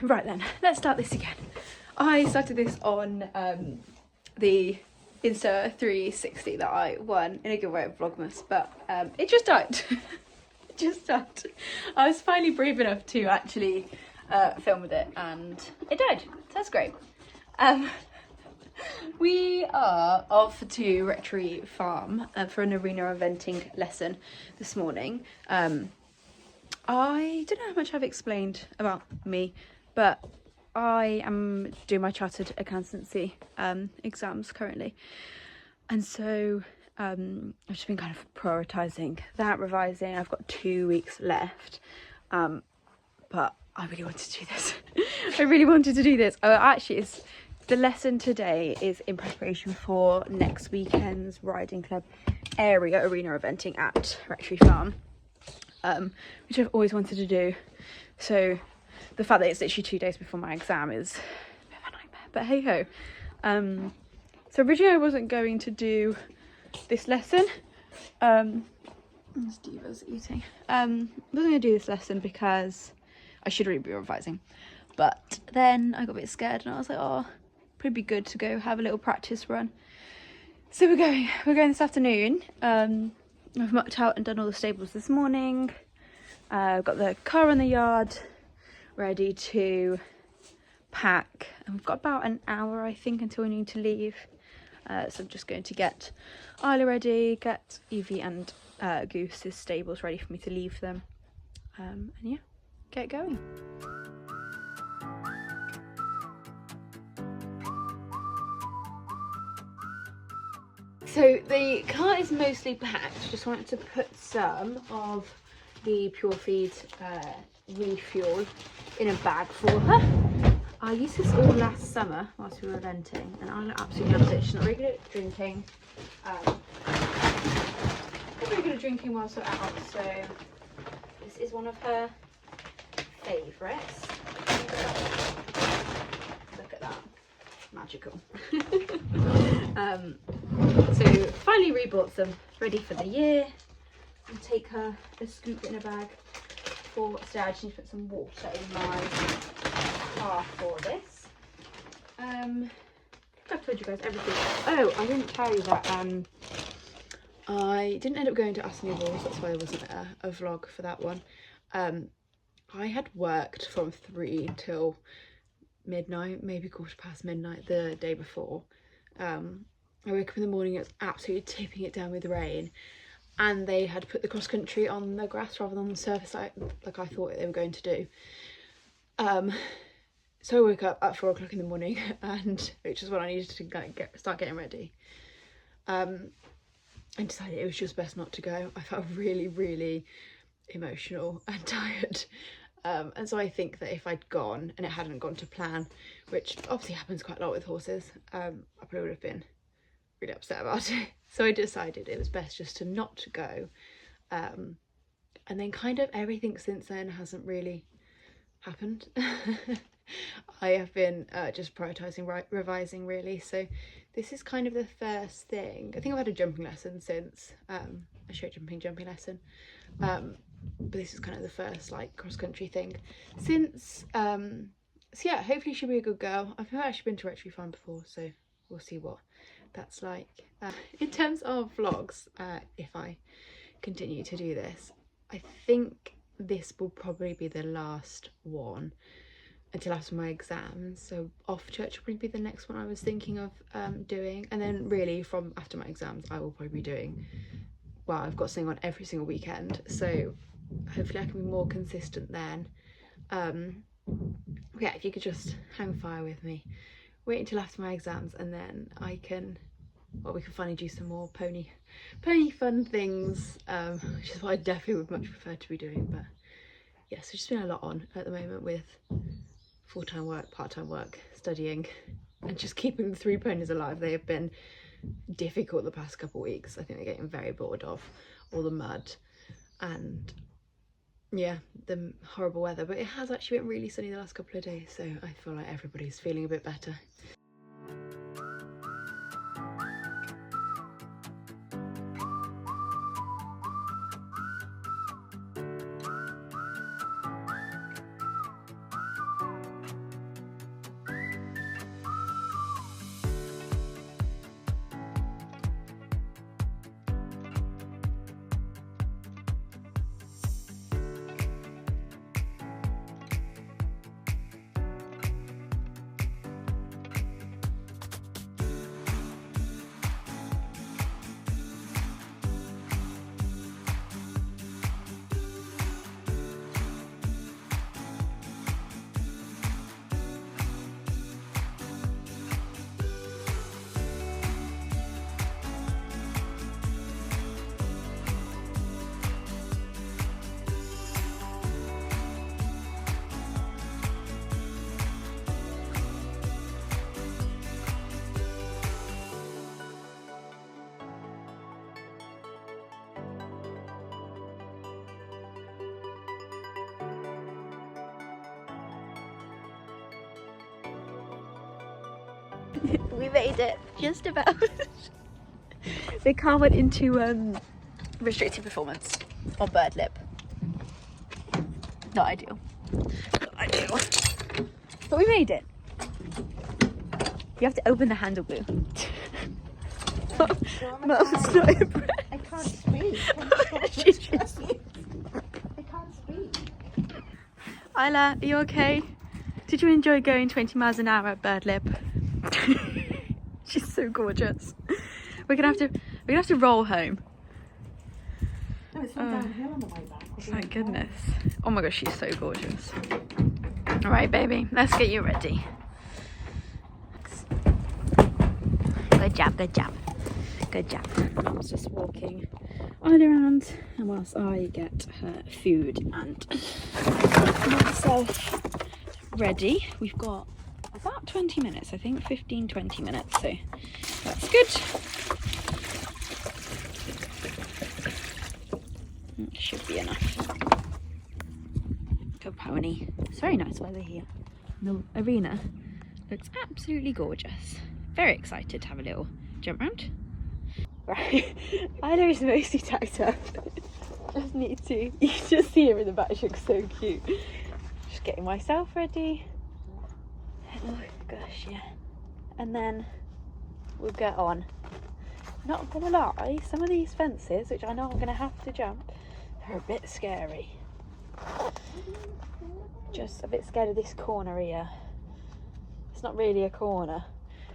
Right then, let's start this again. I started this on the Insta 360 that I won in a giveaway at Vlogmas, but it just died. It just died. I was finally brave enough to actually film with it, and it died. So that's great. We are off to Rectory Farm for an arena eventing lesson this morning. I don't know how much I've explained about me, but I am doing my chartered accountancy exams currently, and so I've just been kind of prioritising that, revising. I've got 2 weeks left, but I really wanted to do this. I really wanted to do this. Actually, the lesson today is in preparation for next weekend's riding club area arena eventing at Rectory Farm, which I've always wanted to do. So the fact that it's literally 2 days before my exam is a bit of a nightmare, but hey ho. So originally I wasn't going to do this lesson. Steve's eating. I wasn't going to do this lesson because I should really be revising, but then I got a bit scared and I was like, oh, it'd be good to go have a little practice run. So we're going this afternoon. I've mucked out and done all the stables this morning. I've got the car in the yard ready to pack, and we've got about an hour I think until we need to leave, so I'm just going to get Isla ready, get Evie and Goose's stables ready for me to leave them, and yeah, get going. So the car is mostly packed. Just wanted to put some of the Pure Feed refuel in a bag for her. I used this all last summer whilst we were eventing, and I absolutely loved it. She's not very good at drinking. Not very good at drinking whilst we're out, so this is one of her favourites. Look at that, magical. So finally rebought some, ready for the year. I'll take her a scoop in a bag for today. I just need to put some water in my car for this. I've told you guys everything. Oh, I didn't tell you that I didn't end up going to Aston Balls, that's why there wasn't a vlog for that one. I had worked from 3 till midnight, maybe 1:15 midnight the day before. I woke up in the morning, it was absolutely tipping it down with rain, and they had put the cross country on the grass rather than on the surface like I thought they were going to do. So I woke up at 4 o'clock in the morning, and which is when I needed to start getting ready. And decided it was just best not to go. I felt really, really emotional and tired. And so I think that if I'd gone and it hadn't gone to plan, which obviously happens quite a lot with horses, I probably would have been really upset about it. So I decided it was best just to not go. And then kind of everything since then hasn't really happened. I have been just prioritising revising really. So this is kind of the first thing. I think I've had a jumping lesson since, a straight jumping lesson. But this is kind of the first like cross-country thing since. So yeah, hopefully she'll be a good girl. I've never actually been to Rectory Farm before, so we'll see what that's like. In terms of vlogs, if I continue to do this, I think this will probably be the last one until after my exams. So off church will probably be the next one I was thinking of doing, and then really from after my exams I will probably be doing, well, I've got something on every single weekend, so hopefully I can be more consistent then. Yeah, if you could just hang fire with me, wait until after my exams, and then I can, well, we can finally do some more pony fun things, which is what I definitely would much prefer to be doing. But yes, there's just been a lot on at the moment with full-time work, part-time work, studying, and just keeping the 3 ponies alive. They have been difficult the past couple of weeks. I think they're getting very bored of all the mud and yeah, the horrible weather, but it has actually been really sunny the last couple of days, so I feel like everybody's feeling a bit better. We made it, just about. The car went into restricted performance on bird lip. Not ideal. Not ideal. But we made it. You have to open the handle, Blue. Mum's not impressed. I can't speak. I can't speak. Isla, are you okay? Did you enjoy going 20 miles an hour at bird lip? She's so gorgeous. We're gonna have to roll home. No, it's all downhill on the way back. Thank goodness. Oh my gosh, she's so gorgeous. All right, baby, let's get you ready. Good job, good job, good job. I was just walking all around, and whilst I get her food and myself ready, we've got about 20 minutes, I think 15-20 minutes, so that's good. It should be enough. Good pony. It's very nice weather here. The arena looks absolutely gorgeous. Very excited to have a little jump round. Right, Isla is mostly tucked up. Just need to, you can just see her in the back, she looks so cute. Just getting myself ready. Oh gosh, yeah. And then we'll get on. Not gonna lie, some of these fences, which I know I'm gonna have to jump, they're a bit scary. Just a bit scared of this corner here. It's not really a corner.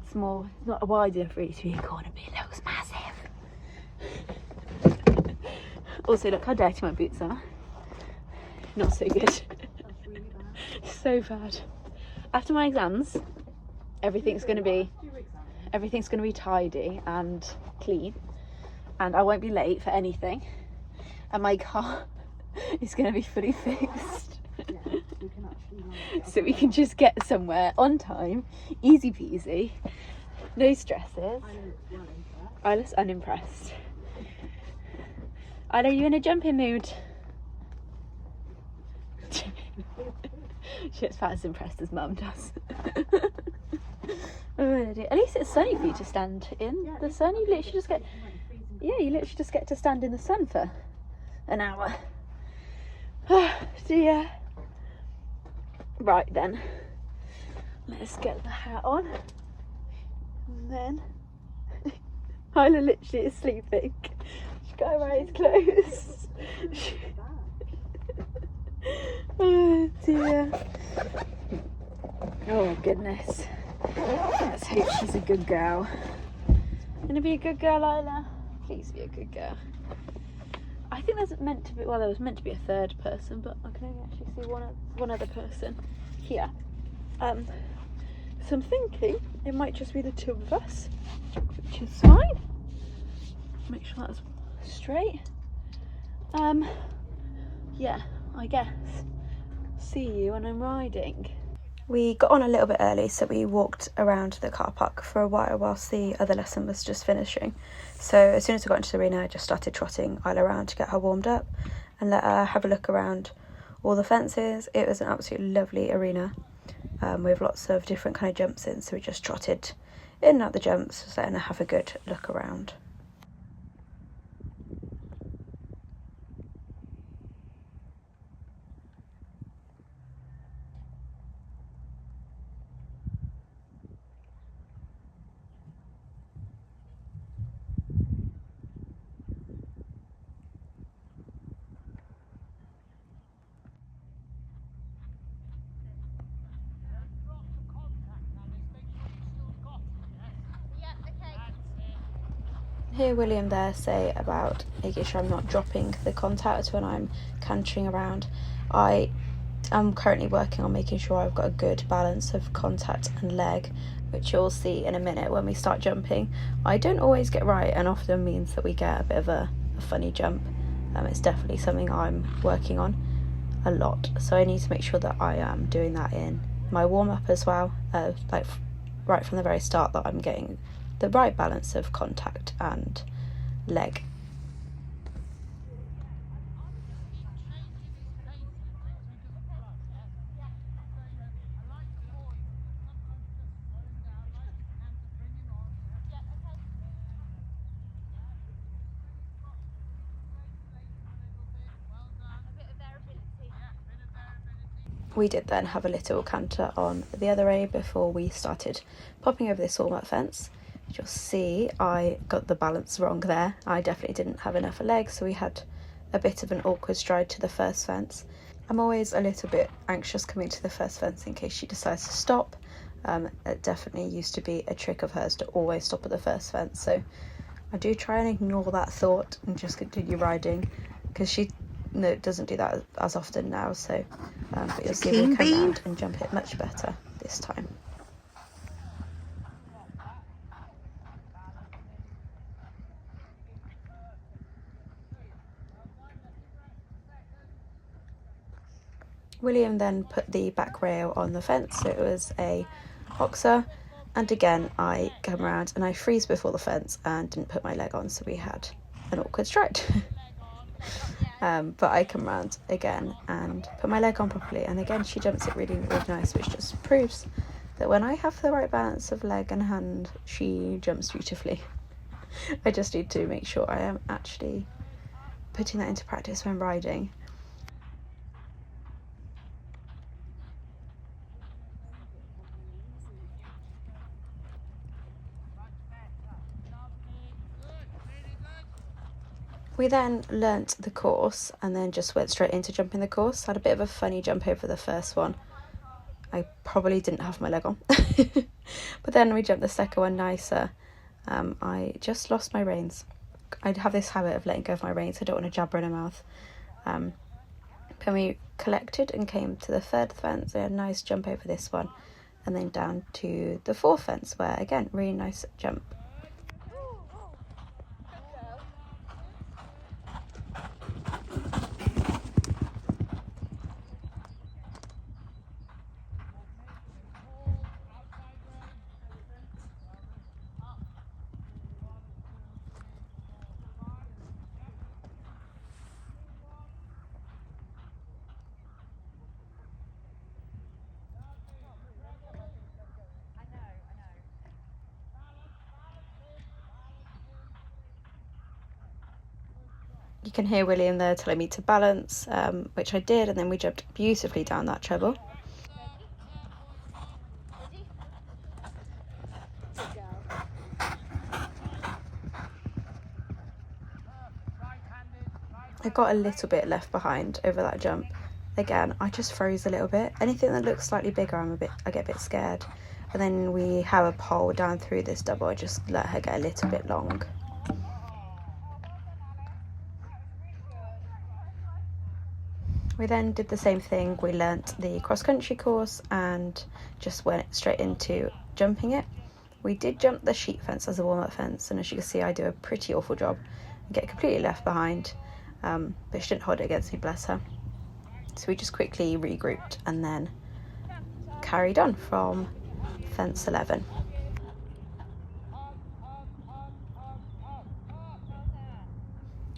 It's more, it's not wide enough really to be a corner, but it looks massive. Also, look how dirty my boots are. Not so good. So bad. After my exams, everything's gonna be tidy and clean, and I won't be late for anything, and my car is gonna be fully fixed. So we can just get somewhere on time, easy peasy, no stresses. Isla's unimpressed. Isla, are you in a jumping mood? She gets about as impressed as Mum does. Oh, at least it's sunny for you to stand in the sun. You literally just get, you literally just get to stand in the sun for an hour. Oh dear. Right then, let's get the hat on, and then Isla literally is sleeping. She's got her eyes closed. Oh dear. Oh goodness. Let's hope she's a good girl. Gonna be a good girl, Isla? Please be a good girl. I think there's meant to be, well, there was meant to be a third person, but I can only actually see one other person here. So I'm thinking it might just be the two of us, which is fine. Make sure that's straight. Yeah, I guess. See you when I'm riding. We got on a little bit early, so we walked around the car park for a while whilst the other lesson was just finishing. So as soon as I got into the arena, I just started trotting Isla around to get her warmed up and let her have a look around all the fences. It was an absolutely lovely arena with lots of different kind of jumps in, so we just trotted in and out the jumps, just letting her have a good look around. Hear William there say about making sure I'm not dropping the contact when I'm cantering around. I am currently working on making sure I've got a good balance of contact and leg, which you'll see in a minute when we start jumping. I don't always get right, and often means that we get a bit of a funny jump. It's definitely something I'm working on a lot, so I need to make sure that I am doing that in my warm-up as well, like right from the very start, that I'm getting the right balance of contact and leg. we did then have a little canter on the other way before we started popping over this warm-up fence. You'll see I got the balance wrong there. I definitely didn't have enough legs, so we had a bit of an awkward stride to the first fence. I'm always a little bit anxious coming to the first fence in case she decides to stop. It definitely used to be a trick of hers to always stop at the first fence, so I do try and ignore that thought and just continue riding, because she doesn't do that as often now, so but you'll see we'll come round and jump it much better this time. William then put the back rail on the fence, so it was a boxer, and again I come around and I freeze before the fence and didn't put my leg on, so we had an awkward stride. But I come around again and put my leg on properly, and again she jumps it really, really nice, which just proves that when I have the right balance of leg and hand, she jumps beautifully. I just need to make sure I am actually putting that into practice when riding. We then learnt the course and then just went straight into jumping the course. Had a bit of a funny jump over the first one. I probably didn't have my leg on. But then we jumped the second one nicer. I just lost my reins. I have this habit of letting go of my reins. I don't want to jabber in her mouth. Then we collected and came to the third fence. We had a nice jump over this one. And then down to the fourth fence where, again, really nice jump. You can hear William there telling me to balance, which I did, and then we jumped beautifully down that treble. I got a little bit left behind over that jump. Again, I just froze a little bit. Anything that looks slightly bigger, I get a bit scared. And then we have a pole down through this double. I just let her get a little bit long. We then did the same thing. We learnt the cross-country course and just went straight into jumping it. We did jump the sheep fence as a warm-up fence, and as you can see, I do a pretty awful job. I get completely left behind, but she didn't hold it against me, bless her. So we just quickly regrouped and then carried on from fence 11.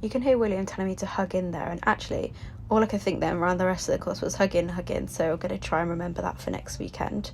You can hear William telling me to hug in there, and actually all I could think then around the rest of the course was hug in, so I'm going to try and remember that for next weekend.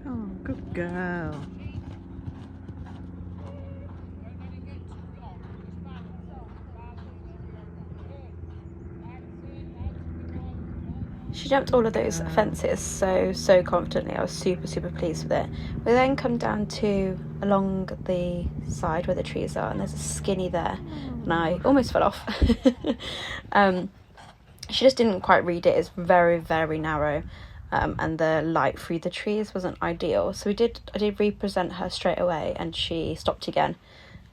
Oh, good girl. She jumped all of those fences so confidently. I was super pleased with it. We then come down to along the side where the trees are, and there's a skinny there, and I almost fell off. She just didn't quite read it. It's very narrow, and the light through the trees wasn't ideal. So I did represent her straight away, and she stopped again.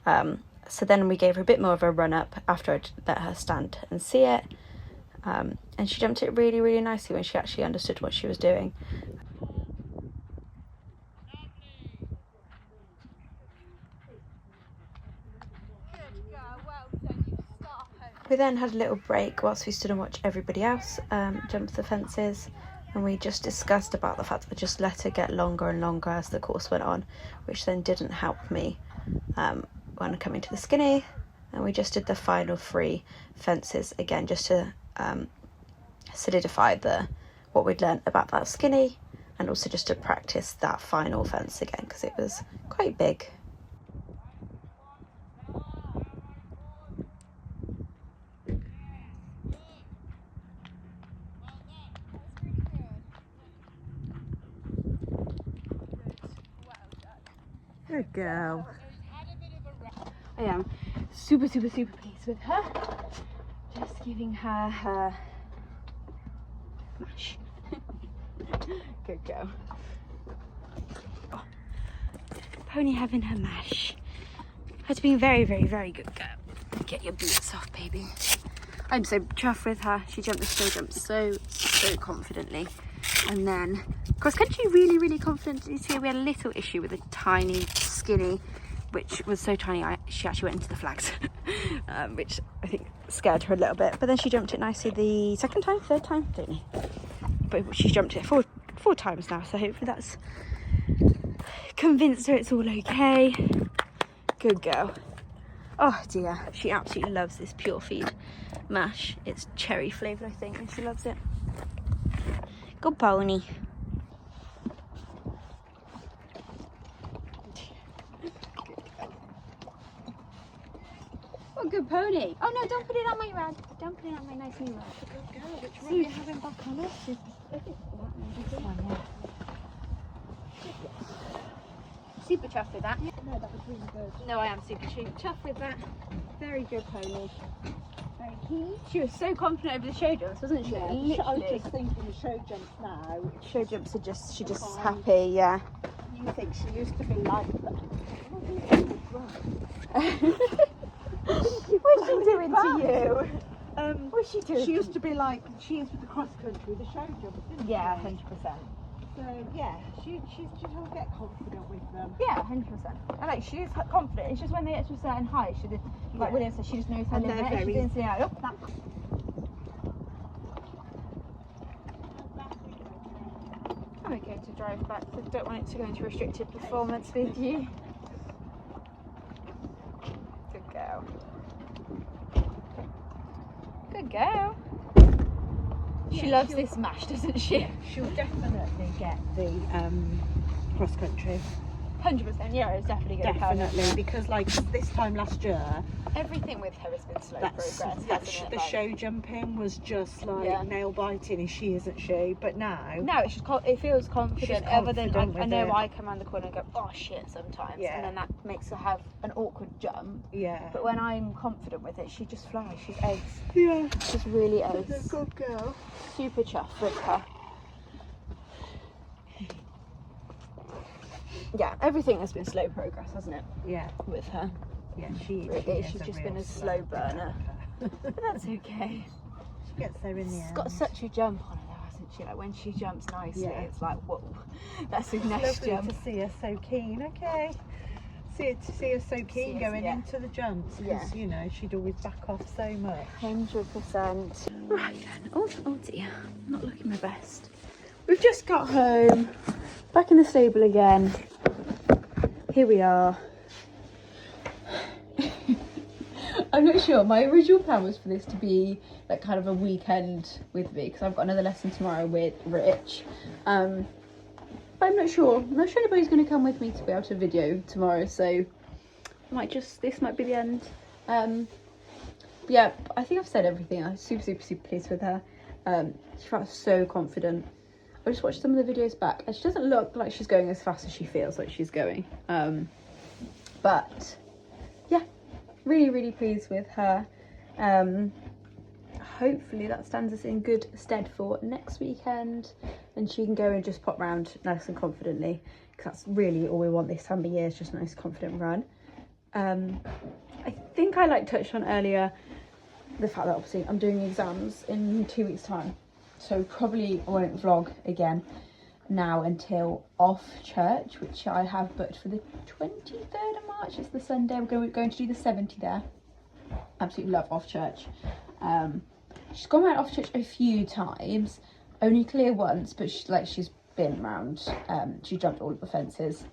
So then we gave her a bit more of a run up after I'd let her stand and see it. And she jumped it really nicely when she actually understood what she was doing. We then had a little break whilst we stood and watched everybody else jump the fences, and we just discussed about the fact that I just let it get longer and longer as the course went on, which then didn't help me when coming to the skinny. And we just did the final 3 fences again, just to solidify what we'd learnt about that skinny, and also just to practice that final fence again because it was quite big. Good girl. I am super pleased with her. Just giving her her mash. Good girl. Oh. Pony having her mash. Has been very good girl. Get your boots off, baby. I'm so chuffed with her. She jumped the slow jump so confidently. And then cross country really confident. You see, we had a little issue with a tiny skinny, which was so tiny she actually went into the flags, which I think scared her a little bit. But then she jumped it nicely the third time, don't you? But she's jumped it four times now, so hopefully that's convinced her it's all okay. Good girl. Oh dear, she absolutely loves this pure feed mash. It's cherry flavoured, I think, and she loves it. Good pony. Oh, good pony. Oh no, don't put it on my rag. Don't put it on my nice new rag. Good girl. Which one are you having back on us? This one, yeah. Super chuffed with that. No, that was really good. No, I am super chuffed with that. Very good pony. Very keen. She was so confident over the show jumps, wasn't she? Yeah, I was just thinking the show jumps now. Show jumps are she's just happy, yeah. You think she used to be like that? What's she doing to you? What's she doing? She used to be like she is with the cross country, the show jumps, didn't she? Yeah, 100%. So yeah, she'll get confident with them. Yeah, 100%. And like she's confident. It's just when they get to a certain height, she did, like William said, she just knows her And limit. they're She very- didn't say, oh, that. I'm okay to drive back. I don't want it to go into restricted performance with you. Good girl. Good girl. She loves this mash, doesn't she? Yeah, she'll definitely get the cross country. 100%, yeah, it's definitely going to Definitely, because like this time last year, everything with her has been slow progress. the show jumping was just like nail biting, and she isn't she? But now it's just it feels confident. Other than I know it. I come around the corner and go, oh shit, sometimes, and then that makes her have an awkward jump. Yeah. But when I'm confident with it, she just flies. She's ace. Yeah. She's really ace. She's a good girl. Super chuffed with her. Yeah, everything has been slow progress, hasn't it? Yeah. With her. Yeah, She's just been a slow burner. But that's okay. She gets there in the end. She's got such a jump on her though, hasn't she? Like when she jumps nicely, it's like, whoa, that's the next lovely jump. to see her so keen. Okay. See her so keen going into the jumps, because you know she'd always back off so much. 100%. Right then. Oh dear, I'm not looking my best. We've just got home, back in the stable again. Here we are. I'm not sure. My original plan was for this to be like kind of a weekend with me, because I've got another lesson tomorrow with Rich. But I'm not sure. I'm not sure anybody's going to come with me to be able to video tomorrow, so this might be the end. But yeah, I think I've said everything. I'm super pleased with her. She felt so confident. I just watched some of the videos back, and she doesn't look like she's going as fast as she feels like she's going. But yeah, really pleased with her. Hopefully that stands us in good stead for next weekend, and she can go and just pop round nice and confidently, because that's really all we want this time of year, is just a nice confident run. I think I touched on earlier the fact that obviously I'm doing exams in 2 weeks time, so probably I won't vlog again now until off church, which I have booked for the 23rd of March. It's the Sunday. We're going to do the 70 there. Absolutely love off church. She's gone around off church a few times, only clear once, but she's been around. She jumped all of the fences.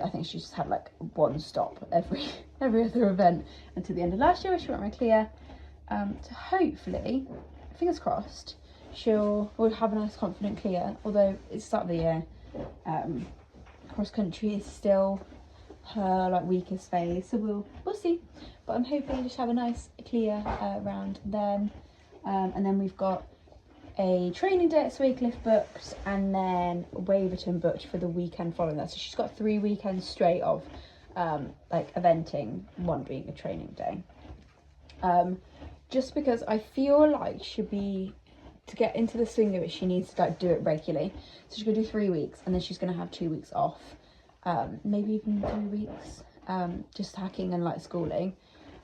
I think she's had like one stop every other event until the end of last year where she went around clear. So hopefully, fingers crossed, we'll have a nice confident clear, although it's the start of the year. Cross country is still her like weakest phase, so we'll see, but I'm hoping to just have a nice clear round then. And then we've got a training day at Swaycliffe booked, and then Waverton booked for the weekend following that. So she's got 3 weekends straight of like eventing, one being a training day. Just because I feel like to get into the swing of it, she needs to like do it regularly. So she's gonna do 3 weeks, and then she's gonna have 2 weeks off, maybe even 3 weeks, just hacking and like schooling,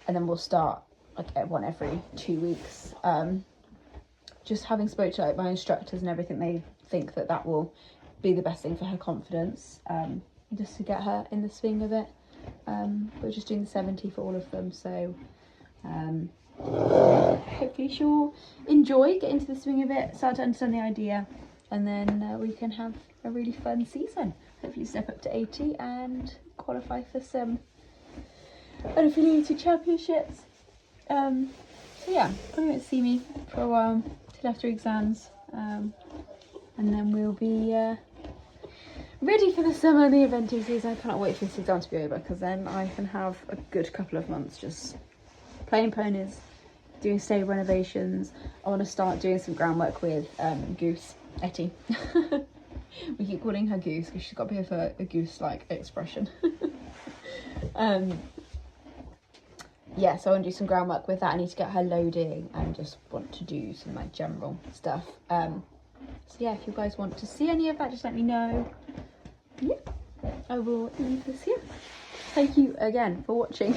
and then we'll start like one every 2 weeks. Just having spoke to like my instructors and everything, they think that will be the best thing for her confidence, just to get her in the swing of it. We're just doing the 70 for all of them, so hopefully she'll enjoy, get into the swing of it, start to understand the idea, and then we can have a really fun season. Hopefully step up to 80 and qualify for some unaffiliated championships. So yeah, probably won't see me for a while till after exams, and then we'll be ready for the summer, the eventing season. I cannot wait for this exam to be over, because then I can have a good couple of months just playing ponies, doing stable renovations. I want to start doing some groundwork with Goose, Etty. We keep calling her Goose because she's got a bit of a goose-like expression. Yeah, so I want to do some groundwork with that. I need to get her loading and just want to do some like general stuff. So yeah, if you guys want to see any of that, just let me know. Yeah, I will leave this here. Thank you again for watching.